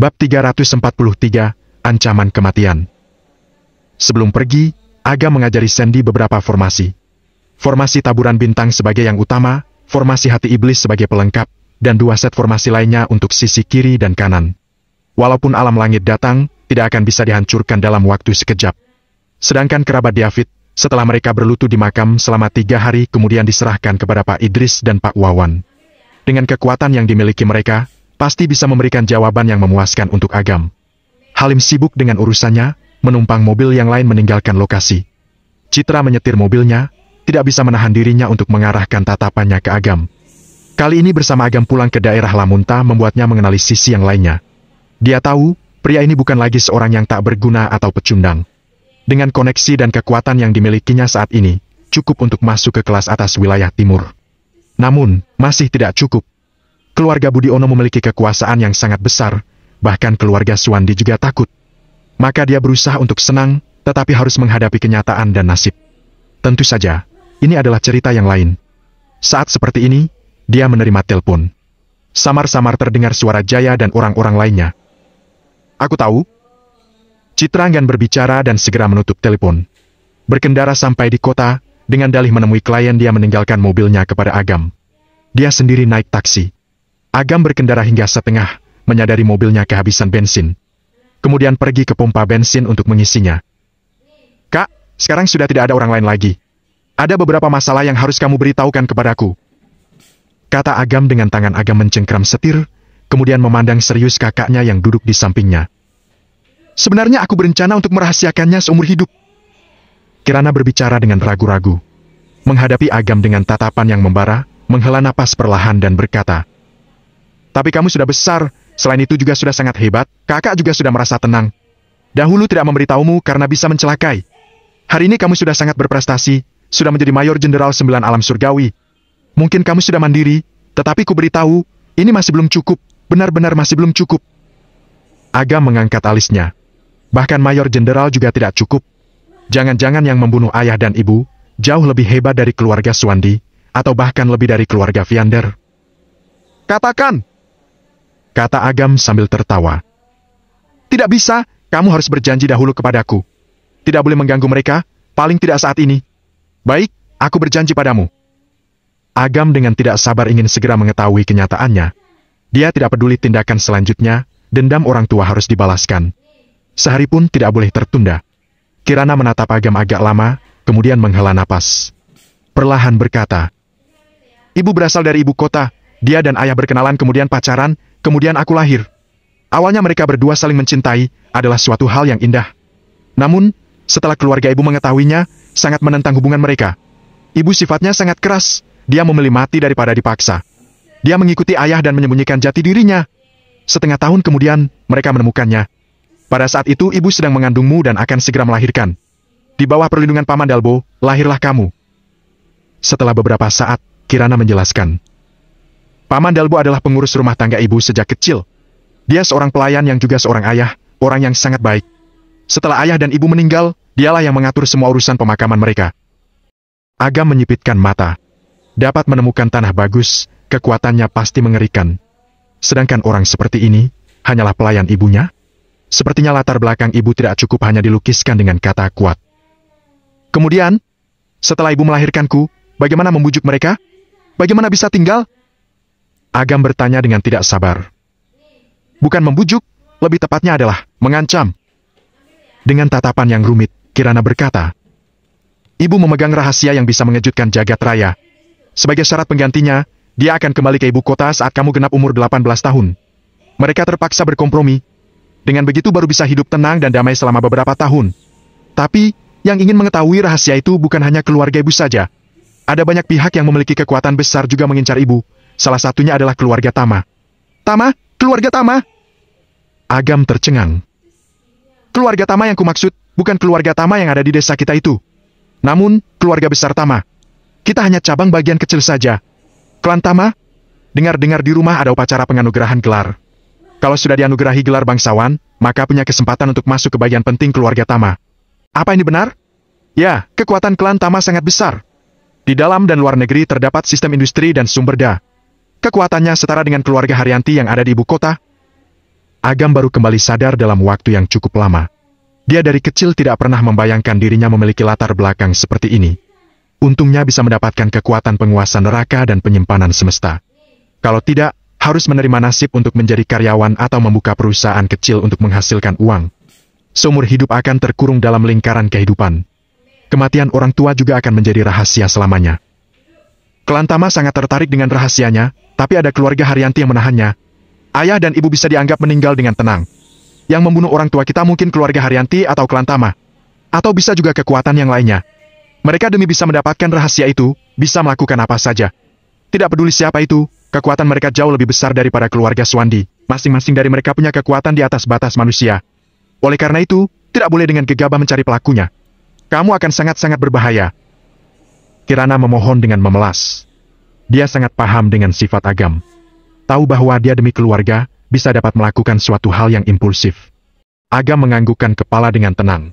Bab 343, Ancaman Kematian. Sebelum pergi, Aga mengajari Sandy beberapa formasi. Formasi taburan bintang sebagai yang utama, formasi hati iblis sebagai pelengkap, dan 2 set formasi lainnya untuk sisi kiri dan kanan. Walaupun alam langit datang, tidak akan bisa dihancurkan dalam waktu sekejap. Sedangkan kerabat David, setelah mereka berlutut di makam selama 3 hari kemudian diserahkan kepada Pak Idris dan Pak Wawan. Dengan kekuatan yang dimiliki mereka, pasti bisa memberikan jawaban yang memuaskan untuk Agam. Halim sibuk dengan urusannya, menumpang mobil yang lain meninggalkan lokasi. Citra menyetir mobilnya, tidak bisa menahan dirinya untuk mengarahkan tatapannya ke Agam. Kali ini bersama Agam pulang ke daerah Lamunta membuatnya mengenali sisi yang lainnya. Dia tahu, pria ini bukan lagi seorang yang tak berguna atau pecundang. Dengan koneksi dan kekuatan yang dimilikinya saat ini, cukup untuk masuk ke kelas atas wilayah timur. Namun, masih tidak cukup. Keluarga Budiono memiliki kekuasaan yang sangat besar, bahkan keluarga Suwandi juga takut. Maka dia berusaha untuk senang, tetapi harus menghadapi kenyataan dan nasib. Tentu saja, ini adalah cerita yang lain. Saat seperti ini, dia menerima telepon. Samar-samar terdengar suara Jaya dan orang-orang lainnya. Aku tahu. Citra enggan berbicara dan segera menutup telepon. Berkendara sampai di kota, dengan dalih menemui klien dia meninggalkan mobilnya kepada Agam. Dia sendiri naik taksi. Agam berkendara hingga setengah, menyadari mobilnya kehabisan bensin. Kemudian pergi ke pompa bensin untuk mengisinya. Kak, sekarang sudah tidak ada orang lain lagi. Ada beberapa masalah yang harus kamu beritahukan kepadaku. Kata Agam dengan tangan Agam mencengkram setir, kemudian memandang serius kakaknya yang duduk di sampingnya. Sebenarnya aku berencana untuk merahasiakannya seumur hidup. Kirana berbicara dengan ragu-ragu. Menghadapi Agam dengan tatapan yang membara, menghela napas perlahan dan berkata, tapi kamu sudah besar, selain itu juga sudah sangat hebat, kakak juga sudah merasa tenang. Dahulu tidak memberitahumu karena bisa mencelakai. Hari ini kamu sudah sangat berprestasi, sudah menjadi Mayor Jenderal 9 Alam Surgawi. Mungkin kamu sudah mandiri, tetapi ku beritahu, ini masih belum cukup, benar-benar masih belum cukup. Agam mengangkat alisnya. Bahkan Mayor Jenderal juga tidak cukup. Jangan-jangan yang membunuh ayah dan ibu, jauh lebih hebat dari keluarga Suwandi, atau bahkan lebih dari keluarga Viander. Katakan! Kata Agam sambil tertawa. Tidak bisa, kamu harus berjanji dahulu kepadaku. Tidak boleh mengganggu mereka, paling tidak saat ini. Baik, aku berjanji padamu. Agam dengan tidak sabar ingin segera mengetahui kenyataannya. Dia tidak peduli tindakan selanjutnya, dendam orang tua harus dibalaskan. Sehari pun tidak boleh tertunda. Kirana menatap Agam agak lama, kemudian menghela napas. Perlahan berkata, Ibu berasal dari ibu kota, dia dan ayah berkenalan kemudian pacaran, kemudian aku lahir. Awalnya mereka berdua saling mencintai, adalah suatu hal yang indah. Namun, setelah keluarga ibu mengetahuinya, sangat menentang hubungan mereka. Ibu sifatnya sangat keras, dia memilih mati daripada dipaksa. Dia mengikuti ayah dan menyembunyikan jati dirinya. Setengah tahun kemudian, mereka menemukannya. Pada saat itu ibu sedang mengandungmu dan akan segera melahirkan. Di bawah perlindungan Paman Dalbo, lahirlah kamu. Setelah beberapa saat, Kirana menjelaskan. Paman Dalbo adalah pengurus rumah tangga ibu sejak kecil. Dia seorang pelayan yang juga seorang ayah, orang yang sangat baik. Setelah ayah dan ibu meninggal, dialah yang mengatur semua urusan pemakaman mereka. Agam menyipitkan mata. Dapat menemukan tanah bagus, kekuatannya pasti mengerikan. Sedangkan orang seperti ini, hanyalah pelayan ibunya? Sepertinya latar belakang ibu tidak cukup hanya dilukiskan dengan kata kuat. Kemudian, setelah ibu melahirkanku, bagaimana membujuk mereka? Bagaimana bisa tinggal? Agam bertanya dengan tidak sabar. Bukan membujuk, lebih tepatnya adalah mengancam. Dengan tatapan yang rumit, Kirana berkata, Ibu memegang rahasia yang bisa mengejutkan jagat raya. Sebagai syarat penggantinya, dia akan kembali ke ibu kota saat kamu genap umur 18 tahun. Mereka terpaksa berkompromi. Dengan begitu baru bisa hidup tenang dan damai selama beberapa tahun. Tapi, yang ingin mengetahui rahasia itu bukan hanya keluarga ibu saja. Ada banyak pihak yang memiliki kekuatan besar juga mengincar ibu. Salah satunya adalah keluarga Tama. Tama? Keluarga Tama? Agam tercengang. Keluarga Tama yang kumaksud, bukan keluarga Tama yang ada di desa kita itu. Namun, keluarga besar Tama. Kita hanya cabang bagian kecil saja. Klan Tama? Dengar-dengar di rumah ada upacara penganugerahan gelar. Kalau sudah dianugerahi gelar bangsawan, maka punya kesempatan untuk masuk ke bagian penting keluarga Tama. Apa ini benar? Ya, kekuatan klan Tama sangat besar. Di dalam dan luar negeri terdapat sistem industri dan sumber daya. Kekuatannya setara dengan keluarga Haryanti yang ada di ibu kota. Agam baru kembali sadar dalam waktu yang cukup lama. Dia dari kecil tidak pernah membayangkan dirinya memiliki latar belakang seperti ini. Untungnya bisa mendapatkan kekuatan penguasa neraka dan penyimpanan semesta. Kalau tidak, harus menerima nasib untuk menjadi karyawan atau membuka perusahaan kecil untuk menghasilkan uang. Seumur hidup akan terkurung dalam lingkaran kehidupan. Kematian orang tua juga akan menjadi rahasia selamanya. Klan Tama sangat tertarik dengan rahasianya, tapi ada keluarga Haryanti yang menahannya. Ayah dan ibu bisa dianggap meninggal dengan tenang. Yang membunuh orang tua kita mungkin keluarga Haryanti atau klan Tama. Atau bisa juga kekuatan yang lainnya. Mereka demi bisa mendapatkan rahasia itu, bisa melakukan apa saja. Tidak peduli siapa itu, kekuatan mereka jauh lebih besar daripada keluarga Swandi. Masing-masing dari mereka punya kekuatan di atas batas manusia. Oleh karena itu, tidak boleh dengan gegabah mencari pelakunya. Kamu akan sangat-sangat berbahaya. Kirana memohon dengan memelas. Dia sangat paham dengan sifat Agam. Tahu bahwa dia demi keluarga, bisa dapat melakukan suatu hal yang impulsif. Agam menganggukkan kepala dengan tenang.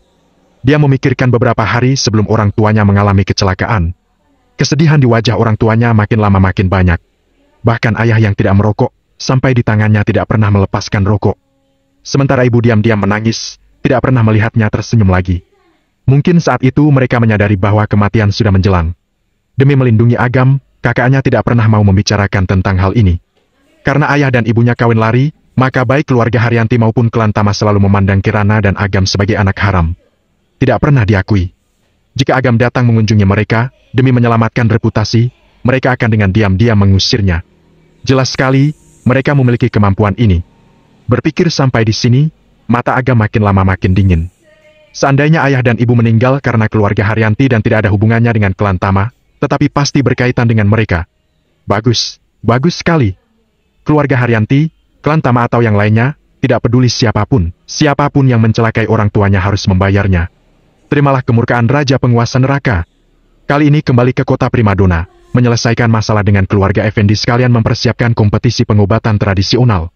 Dia memikirkan beberapa hari sebelum orang tuanya mengalami kecelakaan. Kesedihan di wajah orang tuanya makin lama makin banyak. Bahkan ayah yang tidak merokok, sampai di tangannya tidak pernah melepaskan rokok. Sementara ibu diam-diam menangis, tidak pernah melihatnya tersenyum lagi. Mungkin saat itu mereka menyadari bahwa kematian sudah menjelang. Demi melindungi Agam, kakaknya tidak pernah mau membicarakan tentang hal ini. Karena ayah dan ibunya kawin lari, maka baik keluarga Haryanti maupun klan Tama selalu memandang Kirana dan Agam sebagai anak haram. Tidak pernah diakui. Jika Agam datang mengunjungi mereka, demi menyelamatkan reputasi, mereka akan dengan diam-diam mengusirnya. Jelas sekali, mereka memiliki kemampuan ini. Berpikir sampai di sini, mata Agam makin lama makin dingin. Seandainya ayah dan ibu meninggal karena keluarga Haryanti dan tidak ada hubungannya dengan klan Tama, tetapi pasti berkaitan dengan mereka. Bagus, bagus sekali. Keluarga Haryanti, klan Tama atau yang lainnya, tidak peduli siapapun yang mencelakai orang tuanya harus membayarnya. Terimalah kemurkaan Raja Penguasa Neraka. Kali ini kembali ke kota Primadona, menyelesaikan masalah dengan keluarga Effendi sekalian mempersiapkan kompetisi pengobatan tradisional.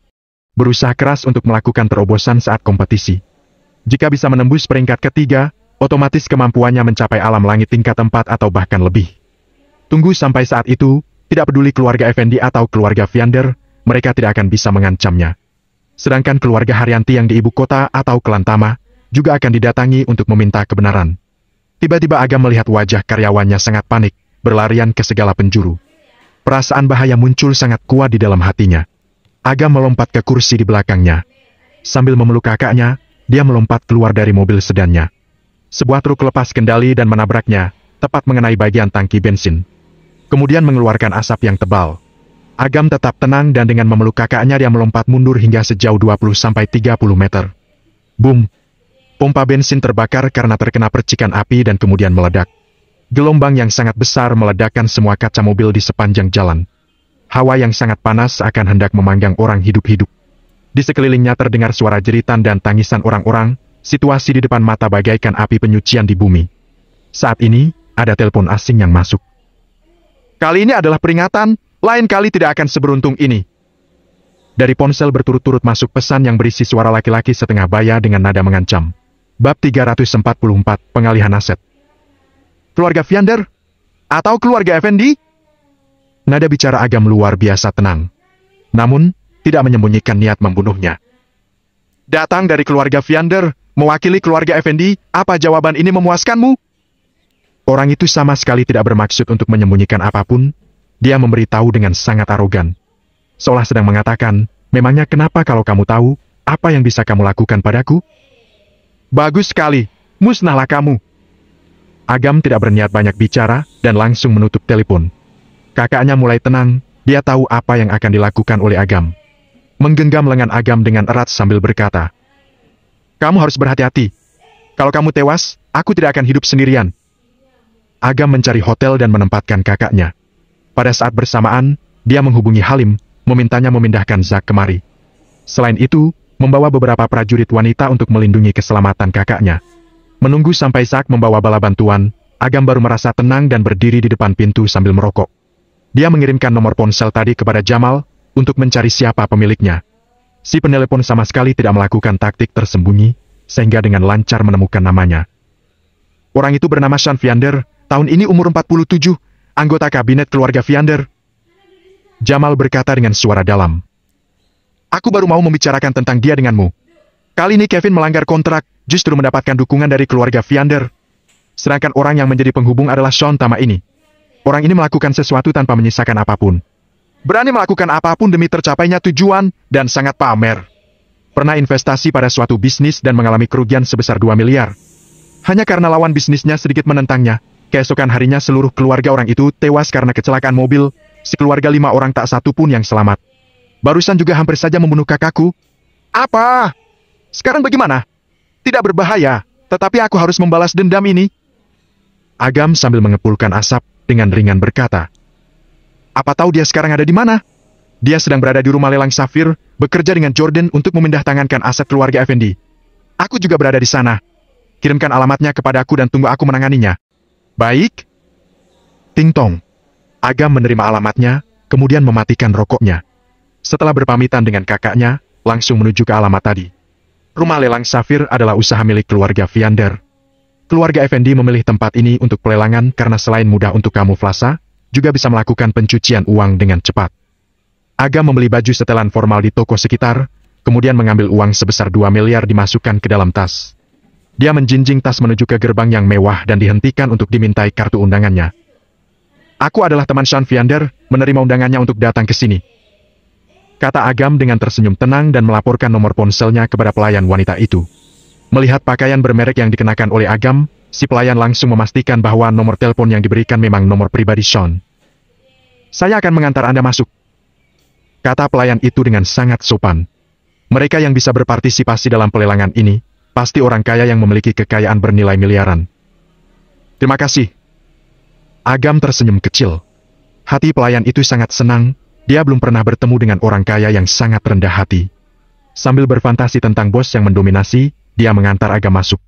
Berusaha keras untuk melakukan terobosan saat kompetisi. Jika bisa menembus peringkat ketiga, otomatis kemampuannya mencapai alam langit tingkat 4 atau bahkan lebih. Tunggu sampai saat itu, tidak peduli keluarga Effendi atau keluarga Viander, mereka tidak akan bisa mengancamnya. Sedangkan keluarga Haryanti yang di ibu kota atau klan Tama, juga akan didatangi untuk meminta kebenaran. Tiba-tiba Agam melihat wajah karyawannya sangat panik, berlarian ke segala penjuru. Perasaan bahaya muncul sangat kuat di dalam hatinya. Agam melompat ke kursi di belakangnya. Sambil memeluk kakaknya, dia melompat keluar dari mobil sedannya. Sebuah truk lepas kendali dan menabraknya, tepat mengenai bagian tangki bensin. Kemudian mengeluarkan asap yang tebal. Agam tetap tenang dan dengan memeluk kakaknya dia melompat mundur hingga sejauh 20-30 meter. Boom! Pompa bensin terbakar karena terkena percikan api dan kemudian meledak. Gelombang yang sangat besar meledakkan semua kaca mobil di sepanjang jalan. Hawa yang sangat panas akan hendak memanggang orang hidup-hidup. Di sekelilingnya terdengar suara jeritan dan tangisan orang-orang, situasi di depan mata bagaikan api penyucian di bumi. Saat ini, ada telepon asing yang masuk. Kali ini adalah peringatan. Lain kali tidak akan seberuntung ini. Dari ponsel berturut-turut masuk pesan yang berisi suara laki-laki setengah baya dengan nada mengancam. Bab 344, Pengalihan Aset. Keluarga Viander? Atau keluarga Effendi? Nada bicara Agam luar biasa tenang. Namun, tidak menyembunyikan niat membunuhnya. Datang dari keluarga Viander, mewakili keluarga Effendi, apa jawaban ini memuaskanmu? Orang itu sama sekali tidak bermaksud untuk menyembunyikan apapun. Dia memberitahu dengan sangat arogan. Seolah sedang mengatakan, memangnya kenapa kalau kamu tahu, apa yang bisa kamu lakukan padaku? Bagus sekali, musnahlah kamu. Agam tidak berniat banyak bicara, dan langsung menutup telepon. Kakaknya mulai tenang, dia tahu apa yang akan dilakukan oleh Agam. Menggenggam lengan Agam dengan erat sambil berkata, kamu harus berhati-hati. Kalau kamu tewas, aku tidak akan hidup sendirian. Agam mencari hotel dan menempatkan kakaknya. Pada saat bersamaan, dia menghubungi Halim, memintanya memindahkan Zak kemari. Selain itu, membawa beberapa prajurit wanita untuk melindungi keselamatan kakaknya. Menunggu sampai Zak membawa bala bantuan, Agam baru merasa tenang dan berdiri di depan pintu sambil merokok. Dia mengirimkan nomor ponsel tadi kepada Jamal, untuk mencari siapa pemiliknya. Si penelepon sama sekali tidak melakukan taktik tersembunyi, sehingga dengan lancar menemukan namanya. Orang itu bernama Sean Viander, tahun ini umur 47, anggota kabinet keluarga Viander. Jamal berkata dengan suara dalam. Aku baru mau membicarakan tentang dia denganmu. Kali ini Kevin melanggar kontrak, justru mendapatkan dukungan dari keluarga Viander. Sedangkan orang yang menjadi penghubung adalah Sean Tama ini. Orang ini melakukan sesuatu tanpa menyisakan apapun. Berani melakukan apapun demi tercapainya tujuan, dan sangat pamer. Pernah investasi pada suatu bisnis dan mengalami kerugian sebesar 2 miliar. Hanya karena lawan bisnisnya sedikit menentangnya, keesokan harinya seluruh keluarga orang itu tewas karena kecelakaan mobil, sekeluarga 5 orang tak satu pun yang selamat. Barusan juga hampir saja membunuh kakakku. Apa? Sekarang bagaimana? Tidak berbahaya, tetapi aku harus membalas dendam ini. Agam sambil mengepulkan asap, dengan ringan berkata, apa tahu dia sekarang ada di mana? Dia sedang berada di rumah lelang Safir, bekerja dengan Jordan untuk memindahtangankan aset keluarga Effendi. Aku juga berada di sana. Kirimkan alamatnya kepadaku dan tunggu aku menanganinya. Baik. Ting tong. Agam menerima alamatnya, kemudian mematikan rokoknya. Setelah berpamitan dengan kakaknya, langsung menuju ke alamat tadi. Rumah lelang Safir adalah usaha milik keluarga Viander. Keluarga Effendi memilih tempat ini untuk pelelangan karena selain mudah untuk kamuflase, juga bisa melakukan pencucian uang dengan cepat. Agam membeli baju setelan formal di toko sekitar, kemudian mengambil uang sebesar 2 miliar dimasukkan ke dalam tas. Dia menjinjing tas menuju ke gerbang yang mewah dan dihentikan untuk dimintai kartu undangannya. Aku adalah teman Sean Viander, menerima undangannya untuk datang ke sini. Kata Agam dengan tersenyum tenang dan melaporkan nomor ponselnya kepada pelayan wanita itu. Melihat pakaian bermerek yang dikenakan oleh Agam, si pelayan langsung memastikan bahwa nomor telepon yang diberikan memang nomor pribadi Sean. Saya akan mengantar Anda masuk. Kata pelayan itu dengan sangat sopan. Mereka yang bisa berpartisipasi dalam pelelangan ini, pasti orang kaya yang memiliki kekayaan bernilai miliaran. Terima kasih. Agam tersenyum kecil. Hati pelayan itu sangat senang. Dia belum pernah bertemu dengan orang kaya yang sangat rendah hati. Sambil berfantasi tentang bos yang mendominasi, dia mengantar Agam masuk.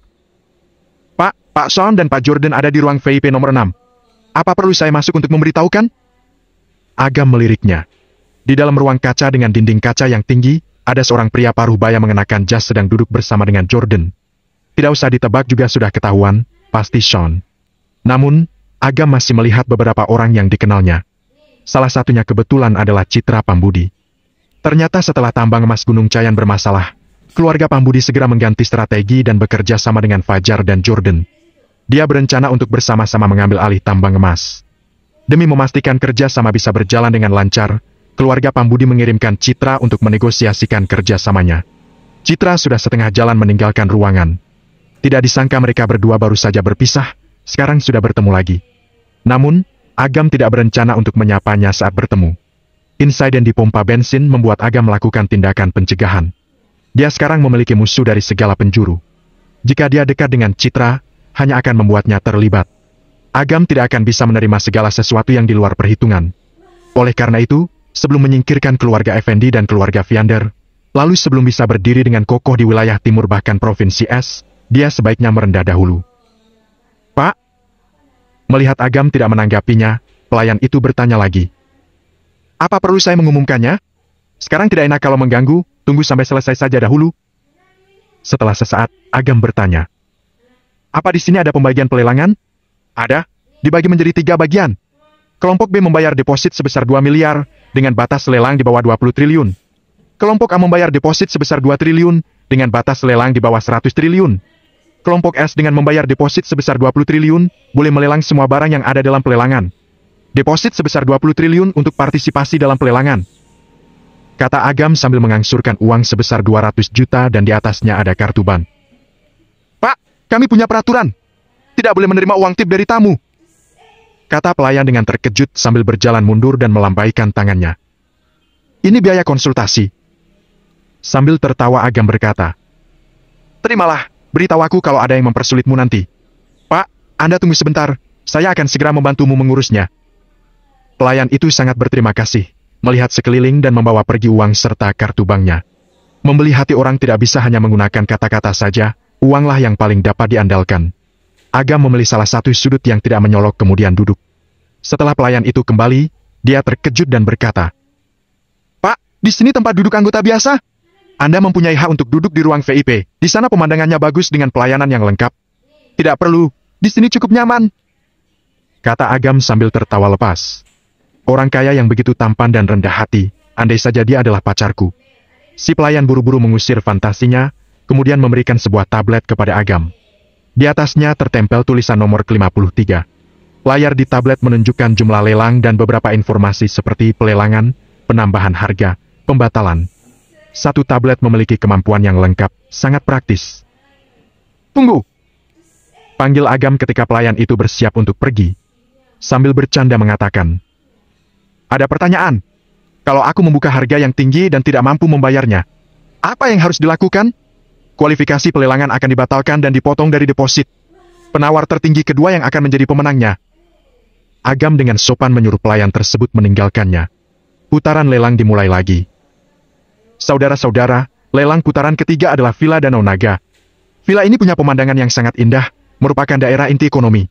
Pak Sean dan Pak Jordan ada di ruang VIP nomor 6. Apa perlu saya masuk untuk memberitahukan? Agam meliriknya. Di dalam ruang kaca dengan dinding kaca yang tinggi, ada seorang pria paruh baya mengenakan jas sedang duduk bersama dengan Jordan. Tidak usah ditebak juga sudah ketahuan, pasti Sean. Namun, Agam masih melihat beberapa orang yang dikenalnya. Salah satunya kebetulan adalah Citra Pambudi. Ternyata setelah tambang emas Gunung Cayan bermasalah, keluarga Pambudi segera mengganti strategi dan bekerja sama dengan Fajar dan Jordan. Dia berencana untuk bersama-sama mengambil alih tambang emas. Demi memastikan kerja sama bisa berjalan dengan lancar, keluarga Pambudi mengirimkan Citra untuk menegosiasikan kerjasamanya. Citra sudah setengah jalan meninggalkan ruangan. Tidak disangka mereka berdua baru saja berpisah, sekarang sudah bertemu lagi. Namun, Agam tidak berencana untuk menyapanya saat bertemu. Insiden di pompa bensin membuat Agam melakukan tindakan pencegahan. Dia sekarang memiliki musuh dari segala penjuru. Jika dia dekat dengan Citra, hanya akan membuatnya terlibat. Agam tidak akan bisa menerima segala sesuatu yang di luar perhitungan. Oleh karena itu, sebelum menyingkirkan keluarga Effendi dan keluarga Viander, lalu sebelum bisa berdiri dengan kokoh di wilayah timur bahkan provinsi S, dia sebaiknya merendah dahulu. Pak? Melihat Agam tidak menanggapinya, pelayan itu bertanya lagi. Apa perlu saya mengumumkannya? Sekarang tidak enak kalau mengganggu, tunggu sampai selesai saja dahulu. Setelah sesaat, Agam bertanya. Apa di sini ada pembagian pelelangan? Ada, dibagi menjadi 3 bagian. Kelompok B membayar deposit sebesar 2 miliar, dengan batas lelang di bawah 20 triliun. Kelompok A membayar deposit sebesar 2 triliun, dengan batas lelang di bawah 100 triliun. Kelompok S dengan membayar deposit sebesar 20 triliun, boleh melelang semua barang yang ada dalam pelelangan. Deposit sebesar 20 triliun untuk partisipasi dalam pelelangan. Kata Agam sambil mengangsurkan uang sebesar 200 juta dan di atasnya ada kartu ban. Pak, kami punya peraturan. Tidak boleh menerima uang tip dari tamu. Kata pelayan dengan terkejut sambil berjalan mundur dan melambaikan tangannya. Ini biaya konsultasi. Sambil tertawa Agam berkata. Terimalah. Beritahu aku kalau ada yang mempersulitmu nanti. Pak, Anda tunggu sebentar, saya akan segera membantumu mengurusnya. Pelayan itu sangat berterima kasih, melihat sekeliling dan membawa pergi uang serta kartu banknya. Membeli hati orang tidak bisa hanya menggunakan kata-kata saja, uanglah yang paling dapat diandalkan. Agam memilih salah satu sudut yang tidak menyolok kemudian duduk. Setelah pelayan itu kembali, dia terkejut dan berkata, Pak, di sini tempat duduk anggota biasa? Anda mempunyai hak untuk duduk di ruang VIP. Di sana pemandangannya bagus dengan pelayanan yang lengkap. Tidak perlu, di sini cukup nyaman. Kata Agam sambil tertawa lepas. Orang kaya yang begitu tampan dan rendah hati, andai saja dia adalah pacarku. Si pelayan buru-buru mengusir fantasinya, kemudian memberikan sebuah tablet kepada Agam. Di atasnya tertempel tulisan nomor ke-53. Layar di tablet menunjukkan jumlah lelang dan beberapa informasi seperti pelelangan, penambahan harga, pembatalan. Satu tablet memiliki kemampuan yang lengkap, sangat praktis. "Tunggu!" panggil Agam ketika pelayan itu bersiap untuk pergi. Sambil bercanda mengatakan, "Ada pertanyaan. Kalau aku membuka harga yang tinggi dan tidak mampu membayarnya, apa yang harus dilakukan? Kualifikasi pelelangan akan dibatalkan dan dipotong dari deposit. Penawar tertinggi kedua yang akan menjadi pemenangnya." Agam dengan sopan menyuruh pelayan tersebut meninggalkannya. Putaran lelang dimulai lagi. Saudara-saudara, lelang putaran ketiga adalah Villa Danau Naga. Villa ini punya pemandangan yang sangat indah, merupakan daerah inti ekonomi.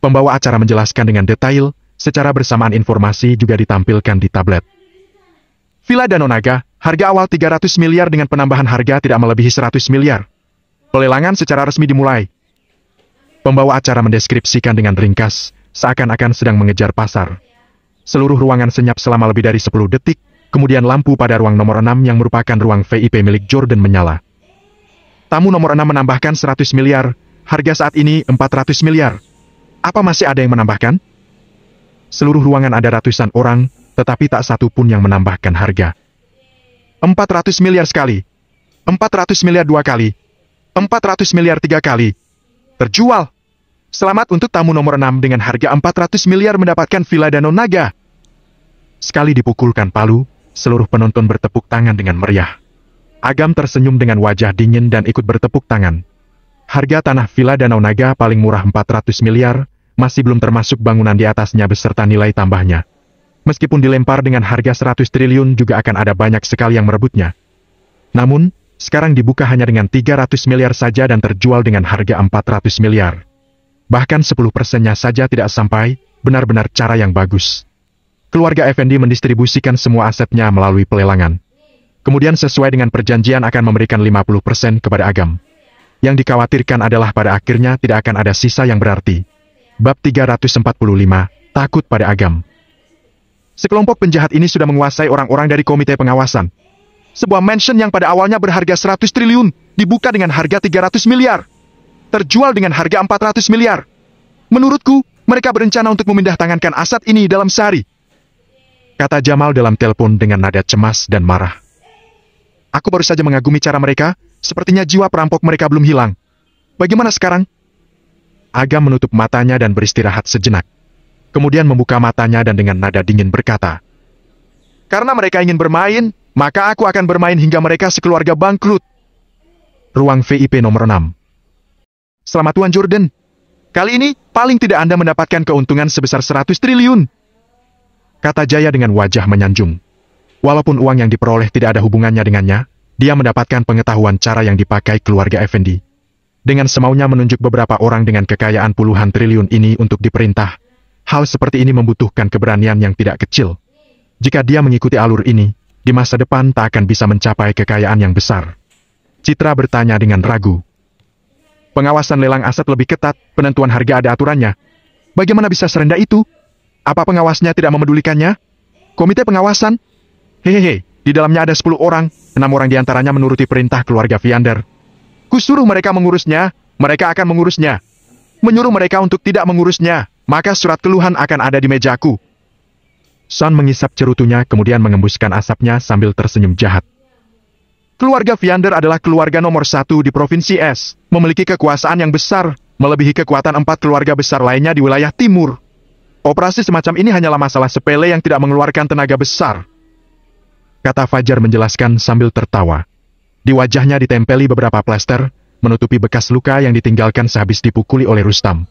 Pembawa acara menjelaskan dengan detail, secara bersamaan informasi juga ditampilkan di tablet. Villa Danau Naga, harga awal 300 miliar dengan penambahan harga tidak melebihi 100 miliar. Pelelangan secara resmi dimulai. Pembawa acara mendeskripsikan dengan ringkas, seakan-akan sedang mengejar pasar. Seluruh ruangan senyap selama lebih dari 10 detik, kemudian lampu pada ruang nomor 6 yang merupakan ruang VIP milik Jordan menyala. Tamu nomor 6 menambahkan 100 miliar, harga saat ini 400 miliar. Apa masih ada yang menambahkan? Seluruh ruangan ada ratusan orang, tetapi tak satu pun yang menambahkan harga. 400 miliar sekali. 400 miliar 2 kali. 400 miliar 3 kali. Terjual. Selamat untuk tamu nomor 6 dengan harga 400 miliar mendapatkan Villa Danau Naga. Sekali dipukulkan palu, seluruh penonton bertepuk tangan dengan meriah. Agam tersenyum dengan wajah dingin dan ikut bertepuk tangan. Harga tanah Villa Danau Naga paling murah 400 miliar, masih belum termasuk bangunan di atasnya beserta nilai tambahnya. Meskipun dilempar dengan harga 100 triliun juga akan ada banyak sekali yang merebutnya. Namun, sekarang dibuka hanya dengan 300 miliar saja dan terjual dengan harga 400 miliar. Bahkan 10%-nya saja tidak sampai, benar-benar cara yang bagus. Keluarga Effendi mendistribusikan semua asetnya melalui pelelangan. Kemudian sesuai dengan perjanjian akan memberikan 50% kepada Agam. Yang dikhawatirkan adalah pada akhirnya tidak akan ada sisa yang berarti. Bab 345, takut pada Agam. Sekelompok penjahat ini sudah menguasai orang-orang dari komite pengawasan. Sebuah mansion yang pada awalnya berharga 100 triliun, dibuka dengan harga 300 miliar. Terjual dengan harga 400 miliar. Menurutku, mereka berencana untuk memindahtangankan aset ini dalam sehari. Kata Jamal dalam telepon dengan nada cemas dan marah. Aku baru saja mengagumi cara mereka, sepertinya jiwa perampok mereka belum hilang. Bagaimana sekarang? Agam menutup matanya dan beristirahat sejenak. Kemudian membuka matanya dan dengan nada dingin berkata, "Karena mereka ingin bermain, maka aku akan bermain hingga mereka sekeluarga bangkrut." Ruang VIP nomor 6. Selamat Tuan Jordan. Kali ini, paling tidak Anda mendapatkan keuntungan sebesar 100 triliun. Kata Jaya dengan wajah menyanjung. Walaupun uang yang diperoleh tidak ada hubungannya dengannya, dia mendapatkan pengetahuan cara yang dipakai keluarga Effendi. Dengan semaunya menunjuk beberapa orang dengan kekayaan puluhan triliun ini untuk diperintah. Hal seperti ini membutuhkan keberanian yang tidak kecil. Jika dia mengikuti alur ini, di masa depan tak akan bisa mencapai kekayaan yang besar. Citra bertanya dengan ragu. Pengawasan lelang aset lebih ketat, penentuan harga ada aturannya. Bagaimana bisa serendah itu? Apa pengawasnya tidak memedulikannya? Komite pengawasan? Hehehe, di dalamnya ada 10 orang, 6 orang diantaranya menuruti perintah keluarga Viander. Kusuruh mereka mengurusnya, mereka akan mengurusnya. Menyuruh mereka untuk tidak mengurusnya, maka surat keluhan akan ada di mejaku. Son mengisap cerutunya kemudian mengembuskan asapnya sambil tersenyum jahat. Keluarga Viander adalah keluarga nomor 1 di Provinsi S, memiliki kekuasaan yang besar, melebihi kekuatan 4 keluarga besar lainnya di wilayah timur. Operasi semacam ini hanyalah masalah sepele yang tidak mengeluarkan tenaga besar. Kata Fajar menjelaskan sambil tertawa. Di wajahnya ditempeli beberapa plester, menutupi bekas luka yang ditinggalkan sehabis dipukuli oleh Rustam.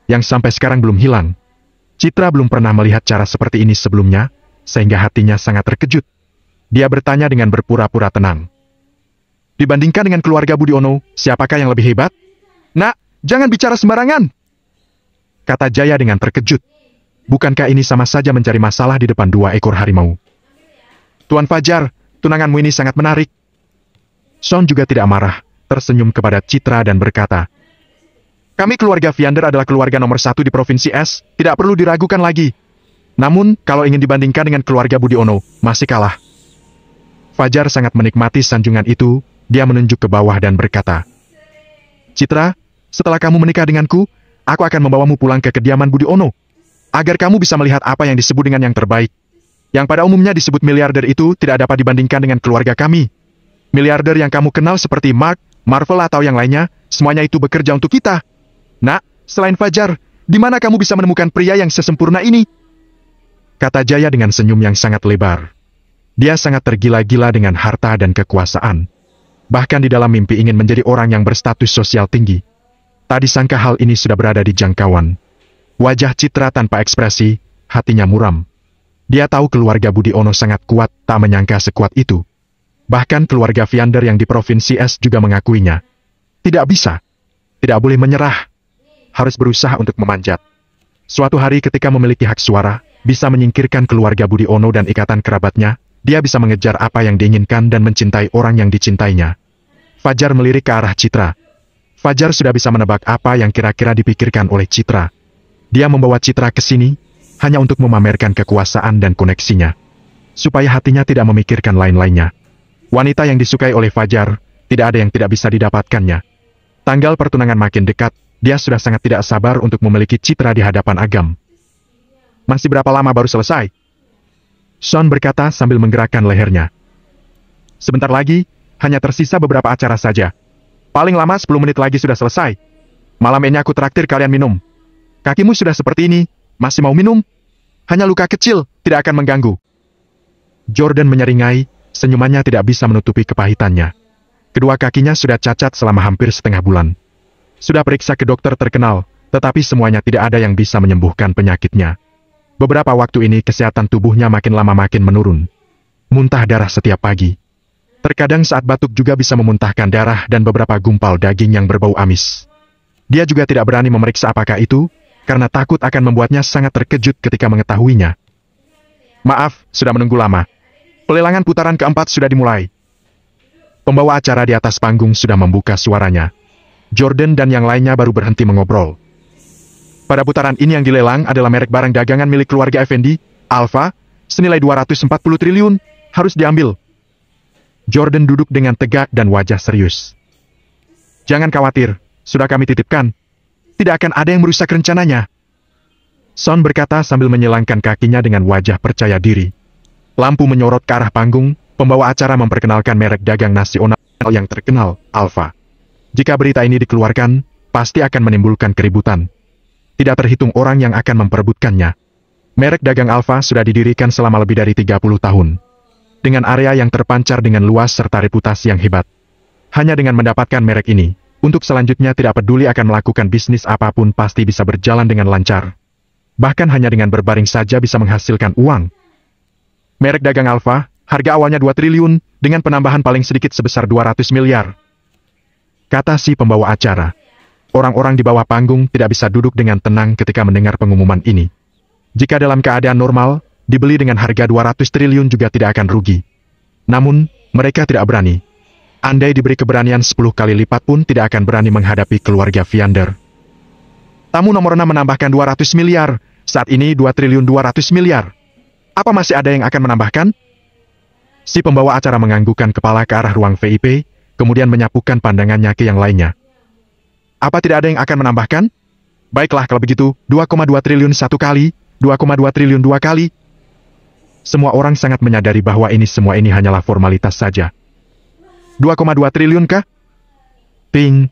Yang sampai sekarang belum hilang. Citra belum pernah melihat cara seperti ini sebelumnya, sehingga hatinya sangat terkejut. Dia bertanya dengan berpura-pura tenang. Dibandingkan dengan keluarga Budiono, siapakah yang lebih hebat? Nak, jangan bicara sembarangan. Kata Jaya dengan terkejut. Bukankah ini sama saja mencari masalah di depan 2 ekor harimau? Tuan Fajar, tunanganmu ini sangat menarik. Son juga tidak marah, tersenyum kepada Citra dan berkata, kami keluarga Viander adalah keluarga nomor 1 di Provinsi S, tidak perlu diragukan lagi. Namun, kalau ingin dibandingkan dengan keluarga Budiono, masih kalah. Fajar sangat menikmati sanjungan itu, dia menunjuk ke bawah dan berkata, "Citra, setelah kamu menikah denganku, aku akan membawamu pulang ke kediaman Budi Ono, agar kamu bisa melihat apa yang disebut dengan yang terbaik. Yang pada umumnya disebut miliarder itu tidak dapat dibandingkan dengan keluarga kami. Miliarder yang kamu kenal seperti Mark, Marvel atau yang lainnya, semuanya itu bekerja untuk kita. Nak, selain Fajar, di mana kamu bisa menemukan pria yang sesempurna ini?" Kata Jaya dengan senyum yang sangat lebar. Dia sangat tergila-gila dengan harta dan kekuasaan. Bahkan di dalam mimpi ingin menjadi orang yang berstatus sosial tinggi. Tak disangka hal ini sudah berada di jangkauan. Wajah Citra tanpa ekspresi, hatinya muram. Dia tahu keluarga Budi Ono sangat kuat, tak menyangka sekuat itu. Bahkan keluarga Viander yang di Provinsi S juga mengakuinya. Tidak bisa. Tidak boleh menyerah. Harus berusaha untuk memanjat. Suatu hari ketika memiliki hak suara, bisa menyingkirkan keluarga Budi Ono dan ikatan kerabatnya, dia bisa mengejar apa yang diinginkan dan mencintai orang yang dicintainya. Fajar melirik ke arah Citra. Fajar sudah bisa menebak apa yang kira-kira dipikirkan oleh Citra. Dia membawa Citra ke sini, hanya untuk memamerkan kekuasaan dan koneksinya. Supaya hatinya tidak memikirkan lain-lainnya. Wanita yang disukai oleh Fajar, tidak ada yang tidak bisa didapatkannya. Tanggal pertunangan makin dekat, dia sudah sangat tidak sabar untuk memiliki Citra di hadapan Agam. "Masih berapa lama baru selesai?" Sean berkata sambil menggerakkan lehernya. "Sebentar lagi, hanya tersisa beberapa acara saja. Paling lama 10 menit lagi sudah selesai. Malam ini aku traktir kalian minum. Kakimu sudah seperti ini, masih mau minum? Hanya luka kecil, tidak akan mengganggu." Jordan menyeringai, senyumannya tidak bisa menutupi kepahitannya. Kedua kakinya sudah cacat selama hampir setengah bulan. Sudah periksa ke dokter terkenal, tetapi semuanya tidak ada yang bisa menyembuhkan penyakitnya. Beberapa waktu ini kesehatan tubuhnya makin lama makin menurun. Muntah darah setiap pagi. Terkadang saat batuk juga bisa memuntahkan darah dan beberapa gumpal daging yang berbau amis. Dia juga tidak berani memeriksa apakah itu, karena takut akan membuatnya sangat terkejut ketika mengetahuinya. "Maaf, sudah menunggu lama. Pelelangan putaran keempat sudah dimulai." Pembawa acara di atas panggung sudah membuka suaranya. Jordan dan yang lainnya baru berhenti mengobrol. "Pada putaran ini yang dilelang adalah merek barang dagangan milik keluarga Effendi, Alfa, senilai 240 triliun, harus diambil." Jordan duduk dengan tegak dan wajah serius. "Jangan khawatir, sudah kami titipkan. Tidak akan ada yang merusak rencananya." Sean berkata sambil menyilangkan kakinya dengan wajah percaya diri. Lampu menyorot ke arah panggung, pembawa acara memperkenalkan merek dagang nasional yang terkenal, Alfa. Jika berita ini dikeluarkan, pasti akan menimbulkan keributan. Tidak terhitung orang yang akan memperebutkannya. Merek dagang Alfa sudah didirikan selama lebih dari 30 tahun. Dengan area yang terpancar dengan luas serta reputasi yang hebat. Hanya dengan mendapatkan merek ini, untuk selanjutnya tidak peduli akan melakukan bisnis apapun pasti bisa berjalan dengan lancar. Bahkan hanya dengan berbaring saja bisa menghasilkan uang. Merek dagang Alfa, harga awalnya 2 triliun, dengan penambahan paling sedikit sebesar 200 miliar. Kata si pembawa acara. Orang-orang di bawah panggung tidak bisa duduk dengan tenang ketika mendengar pengumuman ini. Jika dalam keadaan normal, dibeli dengan harga 200 triliun juga tidak akan rugi. Namun, mereka tidak berani. Andai diberi keberanian 10 kali lipat pun tidak akan berani menghadapi keluarga Viander. Tamu nomor 6 menambahkan 200 miliar, saat ini 2 triliun 200 miliar. Apa masih ada yang akan menambahkan? Si pembawa acara menganggukkan kepala ke arah ruang VIP, kemudian menyapukan pandangannya ke yang lainnya. Apa tidak ada yang akan menambahkan? Baiklah kalau begitu, 2,2 triliun satu kali, 2,2 triliun dua kali. Semua orang sangat menyadari bahwa semua ini hanyalah formalitas saja. 2,2 triliun kah? Ping.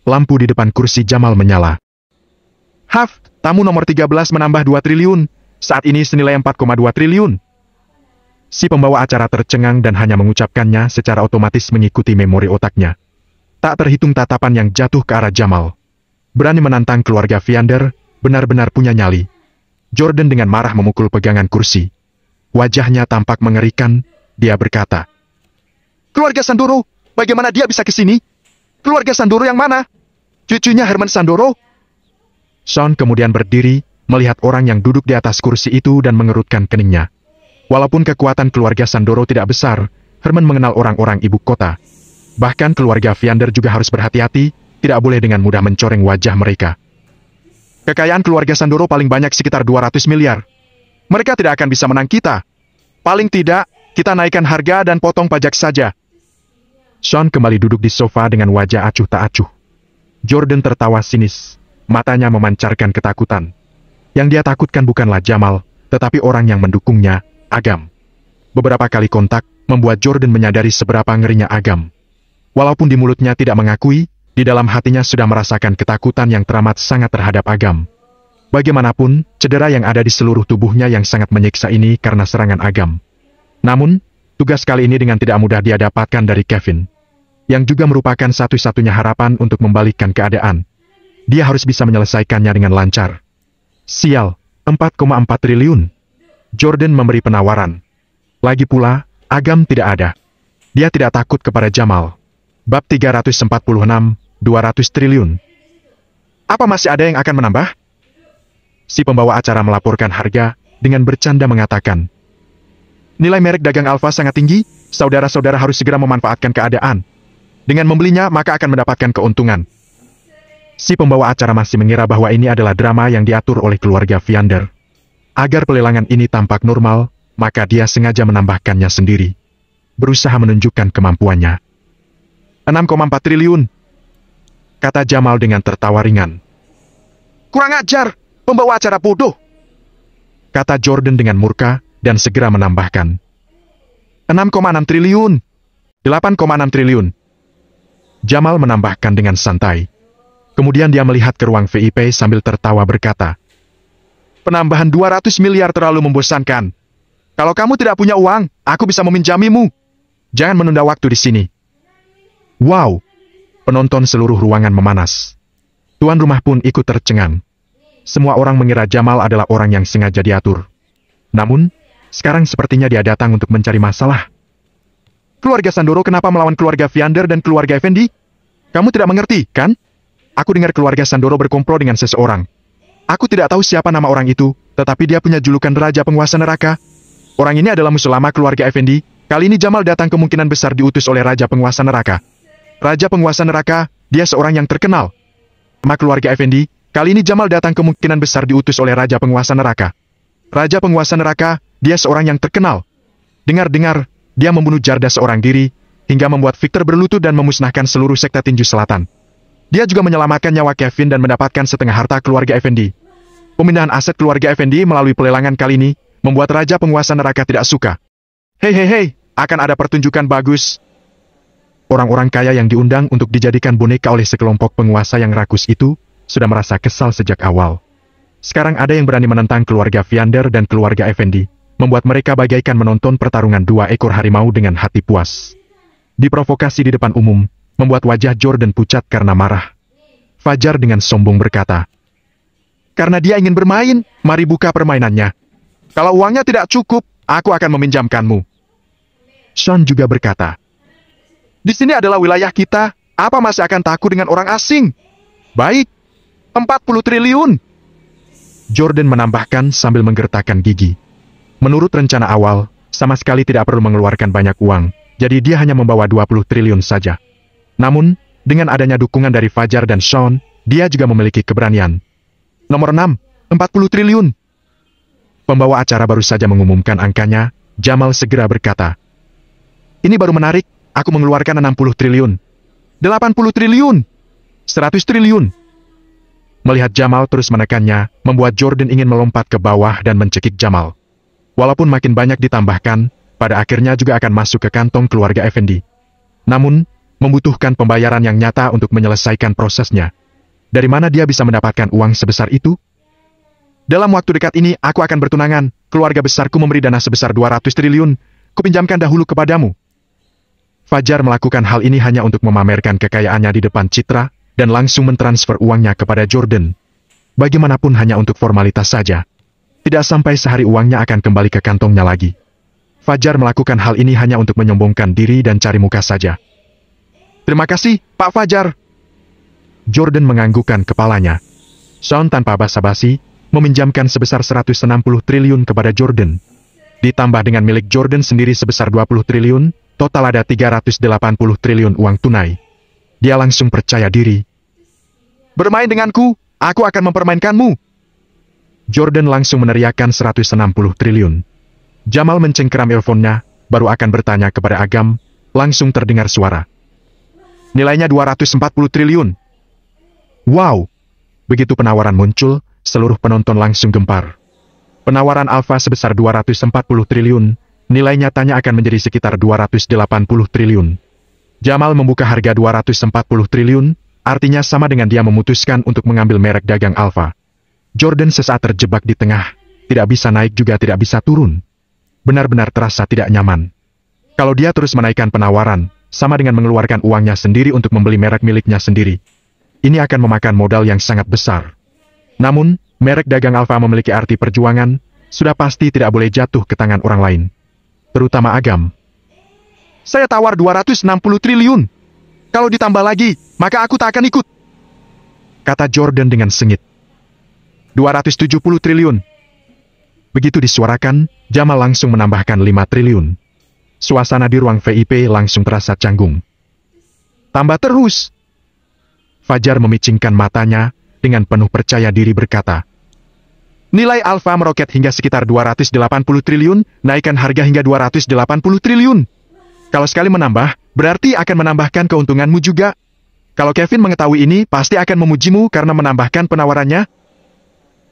Lampu di depan kursi Jamal menyala. Haf, tamu nomor 13 menambah 2 triliun. Saat ini senilai 4,2 triliun. Si pembawa acara tercengang dan hanya mengucapkannya secara otomatis mengikuti memori otaknya. Tak terhitung tatapan yang jatuh ke arah Jamal. Berani menantang keluarga Viander, benar-benar punya nyali. Jordan dengan marah memukul pegangan kursi. Wajahnya tampak mengerikan, dia berkata. "Keluarga Sandoro, bagaimana dia bisa ke sini? Keluarga Sandoro yang mana? Cucunya Herman Sandoro?" Sean kemudian berdiri, melihat orang yang duduk di atas kursi itu dan mengerutkan keningnya. Walaupun kekuatan keluarga Sandoro tidak besar, Herman mengenal orang-orang ibu kota. Bahkan keluarga Viander juga harus berhati-hati, tidak boleh dengan mudah mencoreng wajah mereka. Kekayaan keluarga Sandoro paling banyak sekitar 200 miliar. Mereka tidak akan bisa menang kita. Paling tidak, kita naikkan harga dan potong pajak saja. Sean kembali duduk di sofa dengan wajah acuh tak acuh. Jordan tertawa sinis, matanya memancarkan ketakutan. Yang dia takutkan bukanlah Jamal, tetapi orang yang mendukungnya, Agam. Beberapa kali kontak, membuat Jordan menyadari seberapa ngerinya Agam. Walaupun di mulutnya tidak mengakui, di dalam hatinya sudah merasakan ketakutan yang teramat sangat terhadap Agam. Bagaimanapun, cedera yang ada di seluruh tubuhnya yang sangat menyiksa ini karena serangan Agam. Namun, tugas kali ini dengan tidak mudah dia dapatkan dari Kevin, yang juga merupakan satu-satunya harapan untuk membalikkan keadaan. Dia harus bisa menyelesaikannya dengan lancar. Sial, 4,4 triliun. Jordan memberi penawaran. Lagi pula, Agam tidak ada. Dia tidak takut kepada Jamal. Bab 346, 200 triliun. Apa masih ada yang akan menambah? Si pembawa acara melaporkan harga, dengan bercanda mengatakan, nilai merek dagang Alfa sangat tinggi, saudara-saudara harus segera memanfaatkan keadaan. Dengan membelinya, maka akan mendapatkan keuntungan. Si pembawa acara masih mengira bahwa ini adalah drama yang diatur oleh keluarga Viander. Agar pelelangan ini tampak normal, maka dia sengaja menambahkannya sendiri. Berusaha menunjukkan kemampuannya. 6,4 triliun, kata Jamal dengan tertawa ringan. Kurang ajar, pembawa acara bodoh, kata Jordan dengan murka, dan segera menambahkan. 6,6 triliun. 8,6 triliun. Jamal menambahkan dengan santai. Kemudian dia melihat ke ruang VIP sambil tertawa berkata, penambahan 200 miliar terlalu membosankan. Kalau kamu tidak punya uang, aku bisa meminjamimu. Jangan menunda waktu di sini. Wow! Penonton seluruh ruangan memanas. Tuan rumah pun ikut tercengang. Semua orang mengira Jamal adalah orang yang sengaja diatur. Namun, sekarang sepertinya dia datang untuk mencari masalah. Keluarga Sandoro kenapa melawan keluarga Viander dan keluarga Effendi? Kamu tidak mengerti, kan? Aku dengar keluarga Sandoro berkomplot dengan seseorang. Aku tidak tahu siapa nama orang itu, tetapi dia punya julukan Raja Penguasa Neraka. Orang ini adalah musuh lama keluarga Effendi. Kali ini Jamal datang kemungkinan besar diutus oleh Raja Penguasa Neraka. Raja Penguasa Neraka, dia seorang yang terkenal. Sama keluarga Effendi, kali ini Jamal datang kemungkinan besar diutus oleh Raja Penguasa Neraka. Raja Penguasa Neraka, dia seorang yang terkenal. Dengar-dengar, dia membunuh Jarda seorang diri, hingga membuat Victor berlutut dan memusnahkan seluruh sekte Tinju Selatan. Dia juga menyelamatkan nyawa Kevin dan mendapatkan setengah harta keluarga Effendi. Pemindahan aset keluarga Effendi melalui pelelangan kali ini, membuat Raja Penguasa Neraka tidak suka. Hei, akan ada pertunjukan bagus. Orang-orang kaya yang diundang untuk dijadikan boneka oleh sekelompok penguasa yang rakus itu, sudah merasa kesal sejak awal. Sekarang ada yang berani menentang keluarga Viander dan keluarga Effendi, membuat mereka bagaikan menonton pertarungan dua ekor harimau dengan hati puas. Diprovokasi di depan umum, membuat wajah Jordan pucat karena marah. Fajar dengan sombong berkata, karena dia ingin bermain, mari buka permainannya. Kalau uangnya tidak cukup, aku akan meminjamkanmu. Sean juga berkata, di sini adalah wilayah kita, apa masih akan takut dengan orang asing? Baik, 40 triliun. Jordan menambahkan sambil menggertakkan gigi. Menurut rencana awal, sama sekali tidak perlu mengeluarkan banyak uang, jadi dia hanya membawa 20 triliun saja. Namun, dengan adanya dukungan dari Fajar dan Sean, dia juga memiliki keberanian. Nomor 6, 40 triliun. Pembawa acara baru saja mengumumkan angkanya, Jamal segera berkata, ini baru menarik, aku mengeluarkan 60 triliun. 80 triliun. 100 triliun. Melihat Jamal terus menekannya, membuat Jordan ingin melompat ke bawah dan mencekik Jamal. Walaupun makin banyak ditambahkan, pada akhirnya juga akan masuk ke kantong keluarga Effendi. Namun, membutuhkan pembayaran yang nyata untuk menyelesaikan prosesnya. Dari mana dia bisa mendapatkan uang sebesar itu? Dalam waktu dekat ini, aku akan bertunangan. Keluarga besarku memberi dana sebesar 200 triliun. Kupinjamkan dahulu kepadamu. Fajar melakukan hal ini hanya untuk memamerkan kekayaannya di depan Citra, dan langsung mentransfer uangnya kepada Jordan. Bagaimanapun hanya untuk formalitas saja. Tidak sampai sehari uangnya akan kembali ke kantongnya lagi. Fajar melakukan hal ini hanya untuk menyombongkan diri dan cari muka saja. Terima kasih, Pak Fajar. Jordan menganggukkan kepalanya. Sean tanpa basa-basi, meminjamkan sebesar 160 triliun kepada Jordan. Ditambah dengan milik Jordan sendiri sebesar 20 triliun, total ada 380 triliun uang tunai. Dia langsung percaya diri. Bermain denganku, aku akan mempermainkanmu. Jordan langsung meneriakkan 160 triliun. Jamal mencengkeram earphone-nya, baru akan bertanya kepada Agam, langsung terdengar suara. Nilainya 240 triliun. Wow! Begitu penawaran muncul, seluruh penonton langsung gempar. Penawaran alfa sebesar 240 triliun, nilai nyatanya akan menjadi sekitar 280 triliun. Jamal membuka harga 240 triliun, artinya sama dengan dia memutuskan untuk mengambil merek dagang alfa. Jordan sesaat terjebak di tengah, tidak bisa naik juga tidak bisa turun. Benar-benar terasa tidak nyaman. Kalau dia terus menaikkan penawaran, sama dengan mengeluarkan uangnya sendiri untuk membeli merek miliknya sendiri. Ini akan memakan modal yang sangat besar. Namun, merek dagang alfa memiliki arti perjuangan, sudah pasti tidak boleh jatuh ke tangan orang lain. Terutama Agam. Saya tawar 260 triliun. Kalau ditambah lagi, maka aku tak akan ikut. Kata Jordan dengan sengit. 270 triliun. Begitu disuarakan, Jamal langsung menambahkan 5 triliun. Suasana di ruang VIP langsung terasa canggung. Tambah terus. Fajar memicingkan matanya, dengan penuh percaya diri berkata. Nilai alfa meroket hingga sekitar 280 triliun, naikkan harga hingga 280 triliun. Kalau sekali menambah, berarti akan menambahkan keuntunganmu juga. Kalau Kevin mengetahui ini, pasti akan memujimu karena menambahkan penawarannya.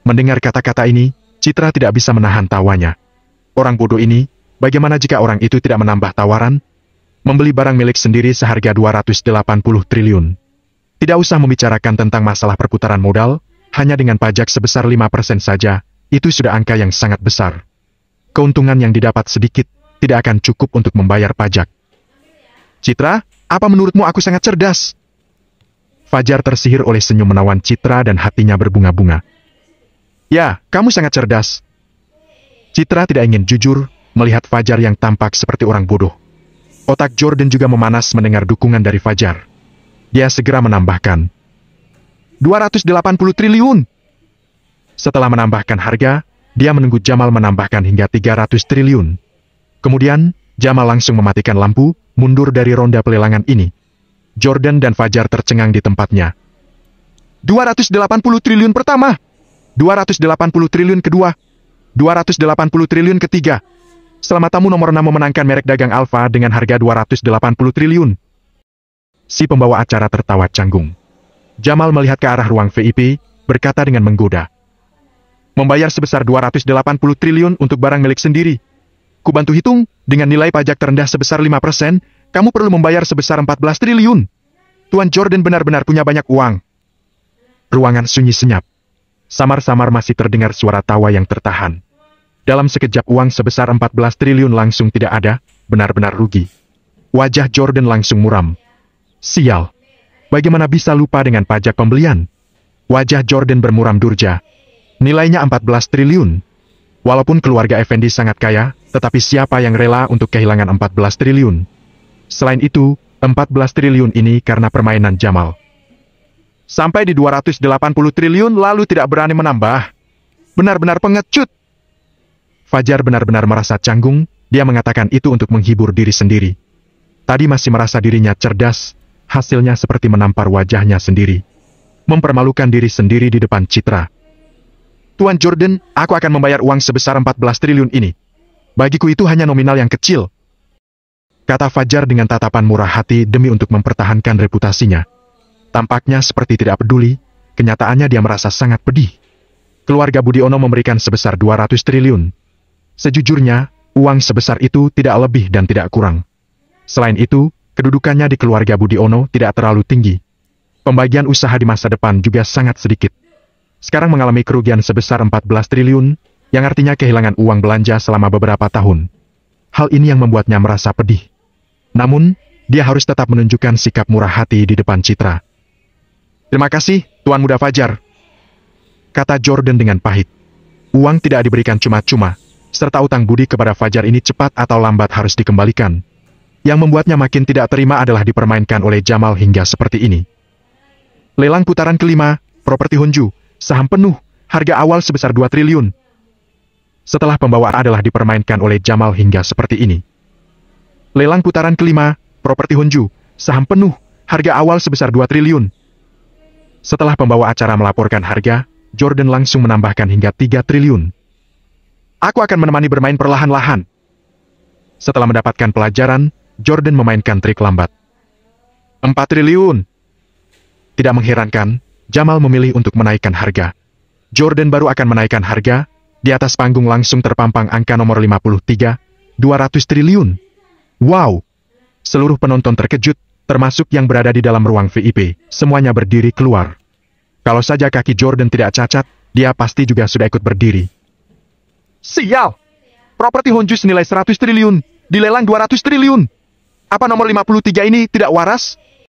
Mendengar kata-kata ini, Citra tidak bisa menahan tawanya. Orang bodoh ini, bagaimana jika orang itu tidak menambah tawaran? Membeli barang milik sendiri seharga 280 triliun. Tidak usah membicarakan tentang masalah perputaran modal, hanya dengan pajak sebesar 5% saja, itu sudah angka yang sangat besar. Keuntungan yang didapat sedikit, tidak akan cukup untuk membayar pajak. Citra, apa menurutmu aku sangat cerdas? Fajar tersihir oleh senyum menawan Citra dan hatinya berbunga-bunga. Ya, kamu sangat cerdas. Citra tidak ingin jujur, melihat Fajar yang tampak seperti orang bodoh. Otak Jordan juga memanas mendengar dukungan dari Fajar. Dia segera menambahkan. 280 triliun. Setelah menambahkan harga, dia menunggu Jamal menambahkan hingga 300 triliun. Kemudian, Jamal langsung mematikan lampu, mundur dari ronda pelelangan ini. Jordan dan Fajar tercengang di tempatnya. 280 triliun pertama. 280 triliun kedua. 280 triliun ketiga. Selamat tamu nomor 6 memenangkan merek dagang alfa dengan harga 280 triliun. Si pembawa acara tertawa canggung. Jamal melihat ke arah ruang VIP, berkata dengan menggoda. Membayar sebesar 280 triliun untuk barang milik sendiri. Kubantu hitung, dengan nilai pajak terendah sebesar 5%, kamu perlu membayar sebesar 14 triliun. Tuan Jordan benar-benar punya banyak uang. Ruangan sunyi senyap. Samar-samar masih terdengar suara tawa yang tertahan. Dalam sekejap uang sebesar 14 triliun langsung tidak ada, benar-benar rugi. Wajah Jordan langsung muram. Sial. Bagaimana bisa lupa dengan pajak pembelian? Wajah Jordan bermuram durja. Nilainya 14 triliun. Walaupun keluarga Effendi sangat kaya, tetapi siapa yang rela untuk kehilangan 14 triliun? Selain itu, 14 triliun ini karena permainan Jamal. Sampai di 280 triliun lalu tidak berani menambah. Benar-benar pengecut. Fajar benar-benar merasa canggung, dia mengatakan itu untuk menghibur diri sendiri. Tadi masih merasa dirinya cerdas, hasilnya seperti menampar wajahnya sendiri. Mempermalukan diri sendiri di depan Citra. Tuan Jordan, aku akan membayar uang sebesar 14 triliun ini. Bagiku itu hanya nominal yang kecil. Kata Fajar dengan tatapan murah hati demi untuk mempertahankan reputasinya. Tampaknya seperti tidak peduli, kenyataannya dia merasa sangat pedih. Keluarga Budiono memberikan sebesar 200 triliun. Sejujurnya, uang sebesar itu tidak lebih dan tidak kurang. Selain itu, kedudukannya di keluarga Budiono tidak terlalu tinggi. Pembagian usaha di masa depan juga sangat sedikit. Sekarang mengalami kerugian sebesar 14 triliun, yang artinya kehilangan uang belanja selama beberapa tahun. Hal ini yang membuatnya merasa pedih. Namun, dia harus tetap menunjukkan sikap murah hati di depan Citra. Terima kasih, Tuan Muda Fajar. Kata Jordan dengan pahit. Uang tidak diberikan cuma-cuma, serta utang budi kepada Fajar ini cepat atau lambat harus dikembalikan. Yang membuatnya makin tidak terima adalah dipermainkan oleh Jamal hingga seperti ini. Lelang putaran kelima, properti Honju, saham penuh, harga awal sebesar 2 triliun. Setelah pembawaan adalah dipermainkan oleh Jamal hingga seperti ini. Lelang putaran kelima, properti Honju, saham penuh, harga awal sebesar 2 triliun. Setelah pembawa acara melaporkan harga, Jordan langsung menambahkan hingga 3 triliun. Aku akan menemani bermain perlahan-lahan. Setelah mendapatkan pelajaran, Jordan memainkan trik lambat. 4 triliun. Tidak mengherankan, Jamal memilih untuk menaikkan harga. Jordan baru akan menaikkan harga, di atas panggung langsung terpampang angka nomor 53, 200 triliun. Wow! Seluruh penonton terkejut, termasuk yang berada di dalam ruang VIP, semuanya berdiri keluar. Kalau saja kaki Jordan tidak cacat, dia pasti juga sudah ikut berdiri. Sial! Properti Honju senilai 100 triliun, dilelang 200 triliun. Apa nomor 53 ini tidak waras?